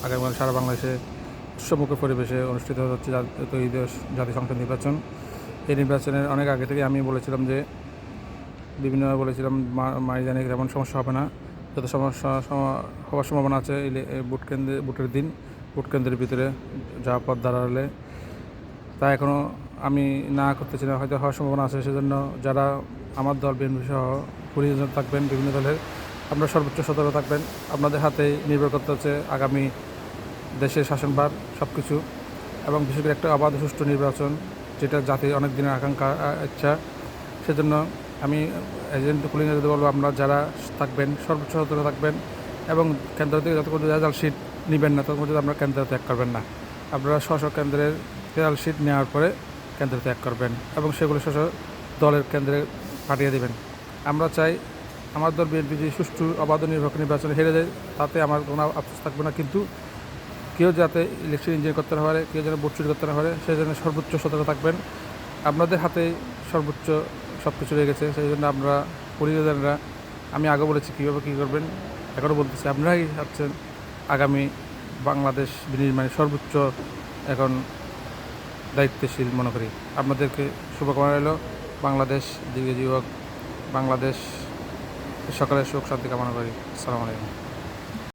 আগামীকাল সারা বাংলাদেশে উৎসবমুখর পরিবেশে অনুষ্ঠিত হচ্ছে জাতীয় সংসদ নির্বাচন। এই নির্বাচনের অনেক আগে থেকে আমি বলেছিলাম যে বিভিন্নভাবে বলেছিলাম জানি তেমন সমস্যা হবে না, যত সমস্যা হওয়ার সম্ভাবনা আছে ভোটের দিন ভোট কেন্দ্রের ভিতরে যা পথ দাঁড়ালে তা এখনও আমি না করতেছি না, হয়তো হওয়ার সম্ভাবনা আছে। সেজন্য যারা আমার দল বিএনপি সহ পরিজন থাকবেন বিভিন্ন দলের, আপনারা সর্বোচ্চ সতর্ক থাকবেন। আপনাদের হাতেই নির্ভর করতে হচ্ছে আগামী দেশের শাসনভার সব কিছু, এবং বিশেষ করে একটা অবাধ সুষ্ঠু নির্বাচন, যেটা জাতির অনেক দিনের আকাঙ্ক্ষা ইচ্ছা। সেজন্য আমি এজেন্ট পুলিং এজেন্ট বলবো, আপনারা যারা থাকবেন সর্বোচ্চ সতর্ক থাকবেন, এবং কেন্দ্র থেকে যতক্ষণ রেজাল্ট শিট নেবেন না ততক্ষণ আপনারা কেন্দ্র ত্যাগ করবেন না। আপনারা স্ব কেন্দ্রের রেজাল্ট শিট নেওয়ার পরে কেন্দ্র ত্যাগ করবেন এবং সেগুলো দলের কেন্দ্রে পাঠিয়ে দেবেন। আমরা চাই আমার দল বিএনপি যে সুষ্ঠু অবাধ নির্বাচন নির্বাচনে হেরে যায়, তাতে আমার কোনো আফসোস থাকবে না, কিন্তু কেউ যাতে ইলেকশন ইঞ্জিনিয়ার করতে না পারে, কেউ যেন ভোট চুরি করতে না পারে, সেই জন্য সর্বোচ্চ সতর্ক থাকবেন। আপনাদের হাতে সর্বোচ্চ সব কিছু রয়ে গেছে, সেই জন্য আমরা পরিজনরা, আমি আগে বলেছি কীভাবে কী করবেন, এখনও বলতেছি, আপনারাই হচ্ছেন আগামী বাংলাদেশ বিনির্মাণে সর্বোচ্চ এখন দায়িত্বশীল মনে করি। আপনাদেরকে শুভকামনা রইল। বাংলাদেশ দিকে যুবক, বাংলাদেশ সকলের সুখ শান্তি কামনা করি। আসসালামু আলাইকুম।